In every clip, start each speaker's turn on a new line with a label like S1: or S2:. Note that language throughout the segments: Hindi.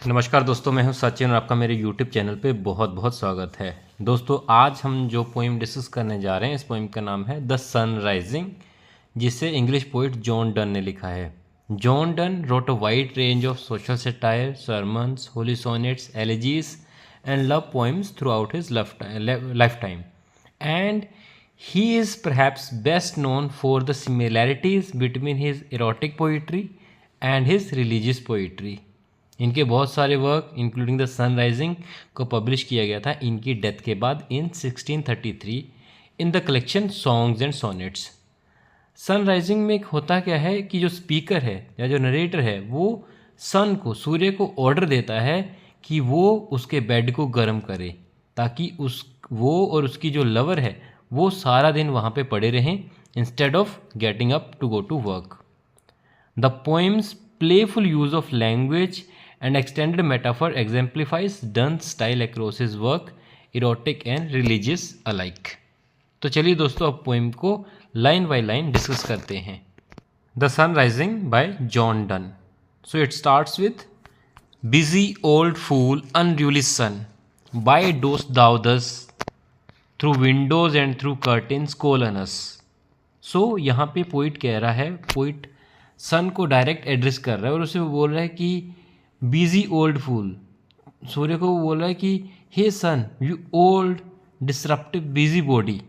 S1: नमस्कार दोस्तों, मैं हूं सचिन और आपका मेरे YouTube चैनल पे बहुत बहुत स्वागत है। दोस्तों, आज हम जो पोइम डिस्कस करने जा रहे हैं, इस पोइम का नाम है द सन राइजिंग, जिसे इंग्लिश पोइट जॉन डन ने लिखा है। John Donne wrote a wide range of social satire, sermons, holy sonnets, elegies and love poems throughout his lifetime. And he is perhaps best known for the similarities between his erotic poetry and his religious poetry. इनके बहुत सारे work including the sun rising को पब्लिश किया गया था इनकी डेथ के बाद in 1633 in the collection songs and sonnets. Sun rising में होता क्या है कि जो स्पीकर है या जो नरेटर है वो सन को, सूर्य को ऑर्डर देता है कि वो उसके बेड को गर्म करे ताकि वो और उसकी जो लवर है वो सारा दिन वहाँ पे पड़े रहें instead of getting up to go to work. The poems playful use of language and extended metaphor exemplifies Donne's style across his work, erotic and religious alike. तो चलिए दोस्तों, अब पोइम को लाइन बाय लाइन डिस्कस करते हैं। The sun rising by John Donne. So it starts with busy old fool unruly sun, why dost thou thus through windows and through curtains call on us. So यहाँ पे पोइट कह रहा है, पोइट सन को डायरेक्ट एड्रेस कर रहा है और उसे बोल रहा है कि बिजी ओल्ड फूल, सूर्य को बोल रहा है कि hey sun, you old disruptive busy body,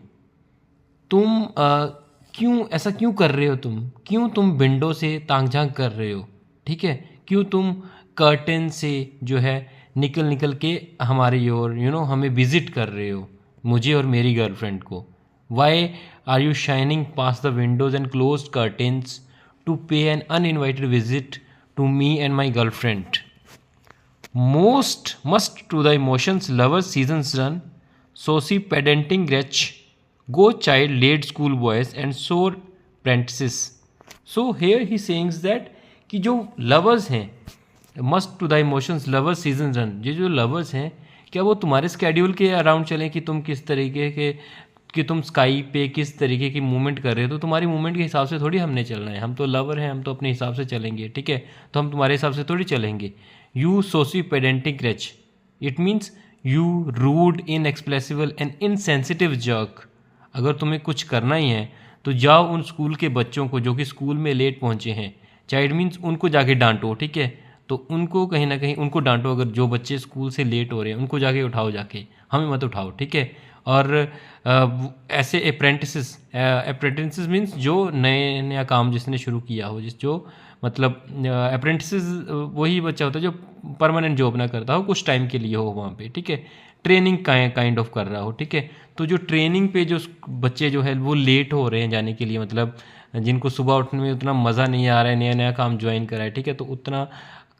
S1: तुम क्यों कर रहे हो, क्यों तुम विंडो से तांग झांक कर रहे हो, ठीक है, क्यों तुम कर्टेन से जो है निकल के हमारी ओर हमें विजिट कर रहे हो, मुझे और मेरी गर्लफ्रेंड को। Why are you shining past the windows and close curtains to pay an uninvited visit to me and my girlfriend? Most must to the emotions lovers seasons run, so see pedantic wretch, go child late school boys and sore apprentices. So here he saying that कि जो lovers हैं, must to the emotions lovers seasons run, ये जो lovers हैं क्या वो तुम्हारे स्केड्यूल के अराउंड चलें कि तुम किस तरीके के कि तुम स्काई पे किस तरीके की मूवमेंट कर रहे हो, तो तुम्हारी मूवमेंट के हिसाब से थोड़ी हमने चलना है। हम तो लवर हैं, हम तो अपने हिसाब से चलेंगे, ठीक है, तो हम तुम्हारे हिसाब से थोड़ी चलेंगे। You saucy pedantic wretch, it means you rude inexpressible and insensitive jerk. अगर तुम्हें कुछ करना ही है तो जाओ उन स्कूल के बच्चों को जो कि स्कूल में लेट पहुँचे हैं, चाइल्ड मीन्स उनको जाके डांटो, ठीक है, तो उनको कहीं ना कहीं उनको डांटो। अगर जो बच्चे स्कूल से लेट हो रहे हैं उनको जाके उठाओ, जाके हमें मत उठाओ, ठीक है। और ऐसे अप्रेंटिसेस मीन्स जो नया काम जिसने शुरू किया हो, जो मतलब अप्रेंटिसेस वही बच्चा होता है जो परमानेंट जॉब ना करता हो, कुछ टाइम के लिए हो वहाँ पे, ठीक है, ट्रेनिंग काइंड ऑफ कर रहा हो, ठीक है। तो जो ट्रेनिंग पे जो बच्चे जो है वो लेट हो रहे हैं जाने के लिए, मतलब जिनको सुबह उठने में उतना मज़ा नहीं आ रहा है, नया काम ज्वाइन करा है, ठीक है, तो उतना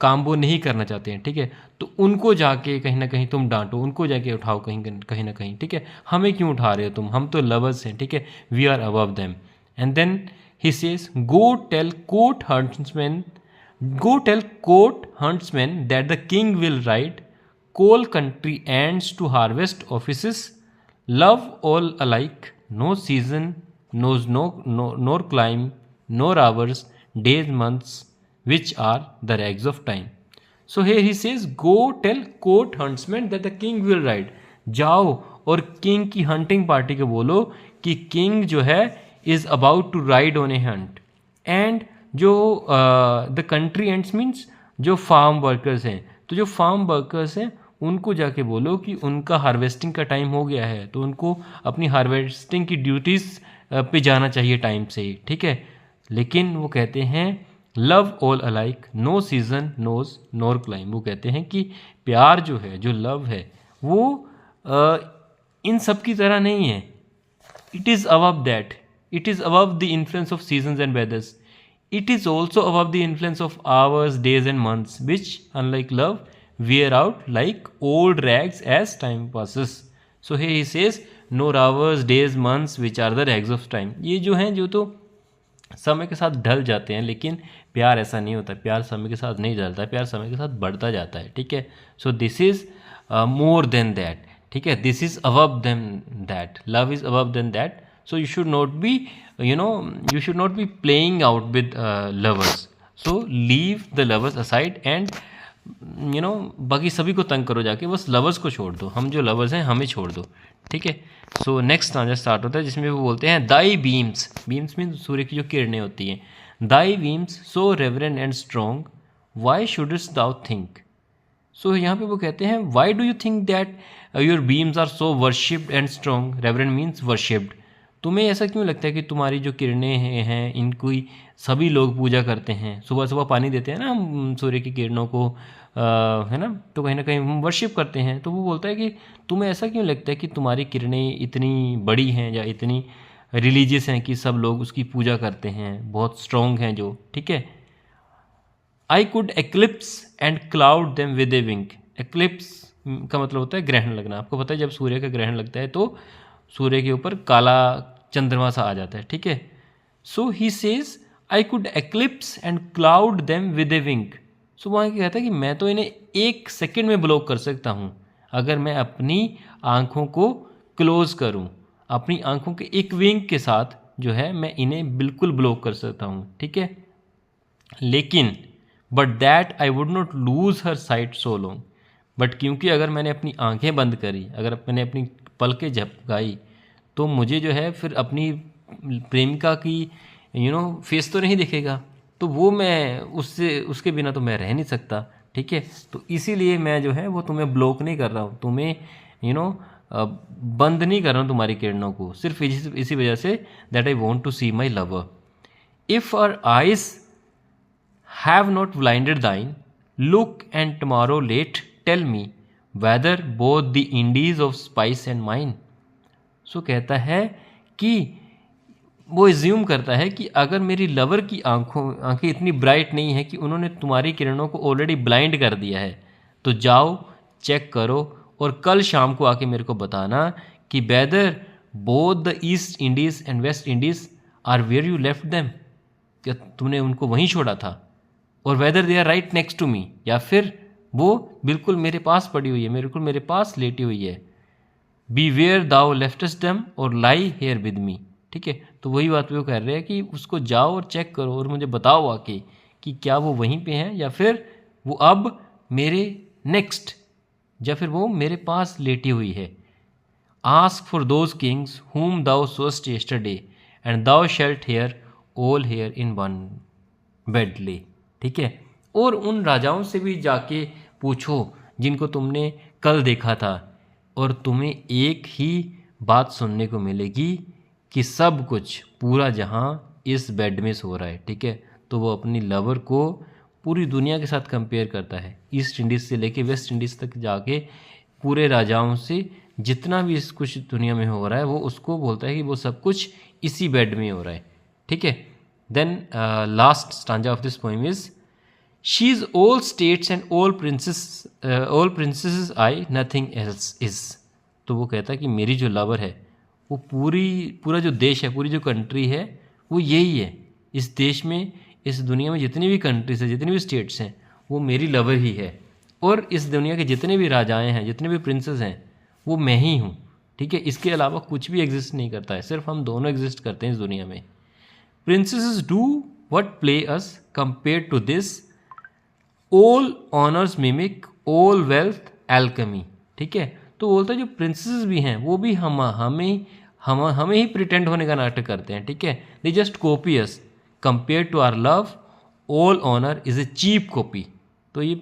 S1: काम वो नहीं करना चाहते हैं, ठीक है, तो उनको जाके कहीं ना कहीं तुम डांटो, उनको जाके उठाओ कहीं ना कहीं, ठीक है। हमें क्यों उठा रहे हो तुम, हम तो लवर्स हैं, ठीक है, we are above them. And then he says go tell court huntsman that the king will ride, call country ants to harvest offices, love all alike, no season knows nor clime, nor hours, days, months, which are the rags of time. So here he says, go tell court huntsman that the king will ride. जाओ और किंग की हंटिंग पार्टी को बोलो कि किंग जो है is about to ride on a hunt. And जो the country ants means जो फार्म वर्कर्स हैं, तो जो फार्म वर्कर्स हैं उनको जाके बोलो कि उनका हार्वेस्टिंग का टाइम हो गया है, तो उनको अपनी हार्वेस्टिंग की ड्यूटीज़ पे जाना चाहिए टाइम से ही, ठीक है। लेकिन वो कहते हैं love all alike, no season knows nor clime, वो कहते हैं कि प्यार जो है, जो लव है, वो इन सब की तरह नहीं है। It is above that, it is above the influence of seasons and वेदर्स, it is also above the influence of hours, days and months, which unlike love wear out like old rags as time passes. So here he says nor hours, days, months which are the rags of time. ये जो हैं जो तो समय के साथ ढल जाते हैं, लेकिन प्यार ऐसा नहीं होता, प्यार समय के साथ नहीं ढलता, प्यार समय के साथ बढ़ता जाता है, ठीक है। So this is more than that, ठीक है, this is above than that, love is above than that. So you should not be you should not be playing out with lovers. So leave the lovers aside and बाकी सभी को तंग करो जाके, बस लवर्स को छोड़ दो, हम जो लवर्स हैं हमें छोड़ दो, ठीक है। सो नेक्स्ट स्टांजा स्टार्ट होता है जिसमें वो बोलते हैं दाई बीम्स, बीम्स मीन सूर्य की जो किरणें होती हैं, thy beams so reverend and strong why shouldst thou think. So यहाँ पे वो कहते हैं why do you think that your beams are so worshipped and strong, reverend means worshipped. तुम्हें ऐसा क्यों लगता है कि तुम्हारी जो किरणें हैं इनको ही सभी लोग पूजा करते हैं, सुबह सुबह पानी देते हैं ना हम सूर्य की किरणों को, है ना, तो कहीं ना कहीं हम वर्शिप करते हैं। तो वो बोलता है कि तुम्हें ऐसा क्यों लगता है कि तुम्हारी किरणें इतनी बड़ी हैं या इतनी रिलीजियस हैं कि सब लोग उसकी पूजा करते हैं, बहुत स्ट्रॉन्ग हैं जो, ठीक है। I could eclipse and cloud them with a wink. Eclipse का मतलब होता है ग्रहण लगना। आपको पता है जब सूर्य का ग्रहण लगता है तो सूर्य के ऊपर काला चंद्रमा सा आ जाता है, ठीक है। So he says I could eclipse and cloud them with a wink. So वहाँ कहता है कि मैं तो इन्हें 1 सेकेंड में ब्लॉक कर सकता हूँ अगर मैं अपनी आँखों को क्लोज करूँ, अपनी आँखों के एक विंक के साथ जो है मैं इन्हें बिल्कुल ब्लॉक कर सकता हूँ, ठीक है। लेकिन but that I would not lose her site so long. But क्योंकि अगर मैंने अपनी आंखें बंद करी, अगर मैंने अपनी पलकें झपकाई, तो मुझे जो है फिर अपनी प्रेमिका की फेस तो नहीं दिखेगा, तो वो मैं उसके बिना तो मैं रह नहीं सकता, ठीक है। तो इसीलिए मैं जो है वो तुम्हें ब्लॉक नहीं कर रहा हूँ, तुम्हें बंद नहीं कर रहा हूँ तुम्हारी किरणों को, सिर्फ इसी वजह से that I want to see my lover. If our eyes have not blinded thine, look and tomorrow late tell me whether both the Indies of spice and mine। सो कहता है कि वो एज्यूम करता है कि अगर मेरी लवर की आंखें इतनी ब्राइट नहीं है कि उन्होंने तुम्हारी किरणों को ऑलरेडी ब्लाइंड कर दिया है, तो जाओ चेक करो और कल शाम को आके मेरे को बताना कि whether both the East Indies and West Indies are where you left them, क्या तुमने उनको वहीं छोड़ा था, और whether they are right next to me, या फिर वो बिल्कुल मेरे पास पड़ी हुई है, बिल्कुल मेरे पास लेटी हुई है। बी वेयर दाउ लेफ्टस्ट डम और लाई हेयर विद मी, ठीक है। तो वही बात वो कह रहे हैं कि उसको जाओ और चेक करो और मुझे बताओ आके कि क्या वो वहीं पे हैं या फिर वो अब मेरे नेक्स्ट, या फिर वो मेरे पास लेटी हुई है। Ask for those kings whom thou saw'st yesterday and thou shalt hear all here in one bed lay, ठीक है। और उन राजाओं से भी जाके पूछो जिनको तुमने कल देखा था, और तुम्हें एक ही बात सुनने को मिलेगी कि सब कुछ पूरा जहां इस बेड में सो रहा है, ठीक है। तो वो अपनी लवर को पूरी दुनिया के साथ कंपेयर करता है, ईस्ट इंडीज़ से लेके वेस्ट इंडीज़ तक जाके पूरे राजाओं से जितना भी इस कुछ दुनिया में हो रहा है वो उसको बोलता है कि वो सब कुछ इसी बेड में हो रहा है, ठीक है। Then last stanza of this poem is she is all states and all princes I nothing else is. तो वो कहता है कि मेरी जो लवर है वो पूरा जो देश है, पूरी जो कंट्री है वो यही है। इस देश में, इस दुनिया में जितनी भी कंट्रीज है, जितनी भी स्टेट्स हैं, वो मेरी लवर ही है। और इस दुनिया के जितने भी राजाएं हैं, जितने भी प्रिंसेस हैं, वो मैं ही हूँ, ठीक है। इसके अलावा कुछ भी एग्जिस्ट नहीं करता है, सिर्फ हम दोनों एग्जिस्ट करते हैं इस दुनिया में। Princes do but play us compare to this, all honours mimic all wealth alchemy, ठीक है। तो बोलता है जो प्रिंसेस भी हैं वो भी हमें ही प्रिटेंड होने का नाटक करते हैं, ठीक है। They just copy us compare to our love, all honour is a cheap copy. तो ये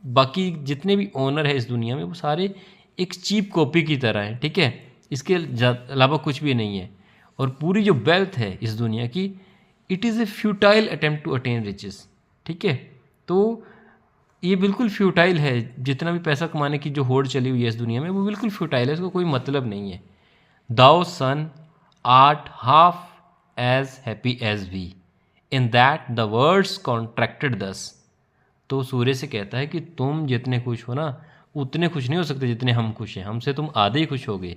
S1: बाकी जितने भी ऑनर है इस दुनिया में वो सारे एक चीप कॉपी की तरह हैं, ठीक है। इसके अलावा कुछ भी नहीं है। और पूरी जो वेल्थ है इस दुनिया की, it is a futile attempt to attain riches, ठीक है। तो ये बिल्कुल फ्यूटाइल है, जितना भी पैसा कमाने की जो होड़ चली हुई है इस दुनिया में वो बिल्कुल फ्यूटाइल है, इसको कोई मतलब नहीं है। Thou sun art half as happy as we, in that the world's contracted thus. तो सूर्य से कहता है कि तुम जितने खुश हो ना, उतने खुश नहीं हो सकते जितने हम खुश हैं, हमसे तुम आधे ही खुश होगे,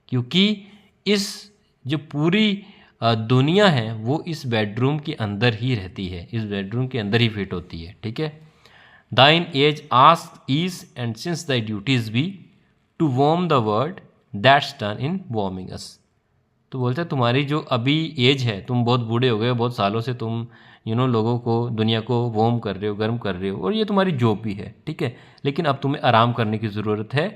S1: क्योंकि इस जो पूरी दुनिया है वो इस बेडरूम के अंदर ही रहती है, इस बेडरूम के अंदर ही फिट होती है, ठीक है। Thine age ask ease and since thy duties be to warm the world that's done in warming us. तो बोलते हैं तुम्हारी जो अभी एज है, तुम बहुत बूढ़े हो गए हो, बहुत सालों से तुम लोगों को, दुनिया को वार्म कर रहे हो, गर्म कर रहे हो, और ये तुम्हारी जॉब भी है, ठीक है। लेकिन अब तुम्हें आराम करने की ज़रूरत है।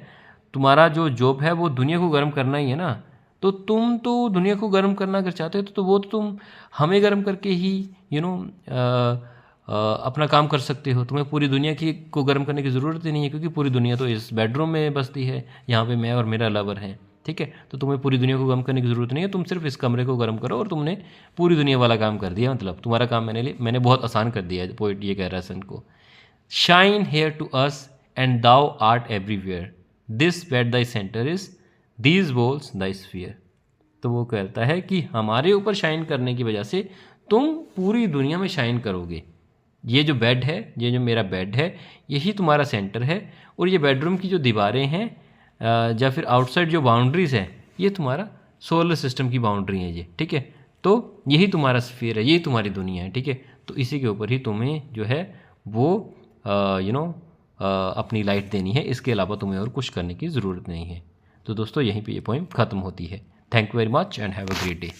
S1: तुम्हारा जो जॉब है वो दुनिया को गर्म करना ही है ना, तो तुम तो दुनिया को गर्म करना अगर चाहते हो तो वो तो तुम हमें गर्म करके ही अपना काम कर सकते हो। तुम्हें पूरी दुनिया को गर्म करने की ज़रूरत ही नहीं है, क्योंकि पूरी दुनिया तो इस बेडरूम में बसती है, यहाँ पे मैं और मेरा लवर है, ठीक है। तो तुम्हें पूरी दुनिया को गर्म करने की ज़रूरत नहीं है, तुम सिर्फ इस कमरे को गर्म करो और तुमने पूरी दुनिया वाला काम कर दिया। मतलब तुम्हारा काम मैंने बहुत आसान कर दिया है, पोइट ये कह रहा है सन को। Shine here to us and thou art everywhere, this bed thy centre is, these walls thy sphere. तो वो कहता है कि हमारे ऊपर शाइन करने की वजह से तुम पूरी दुनिया में शाइन करोगे। ये जो बेड है, ये जो मेरा बेड है, यही तुम्हारा सेंटर है, और ये बेडरूम की जो दीवारें हैं या फिर आउटसाइड जो बाउंड्रीज है, ये तुम्हारा सोलर सिस्टम की बाउंड्री है ये, ठीक है। तो यही तुम्हारा स्फीयर है, यही तुम्हारी दुनिया है, ठीक है। तो इसी के ऊपर ही तुम्हें जो है वो अपनी लाइट देनी है, इसके अलावा तुम्हें और कुछ करने की ज़रूरत नहीं है। तो दोस्तों यहीं पे ये पोइम ख़त्म होती है। Thank you very much and have a great day.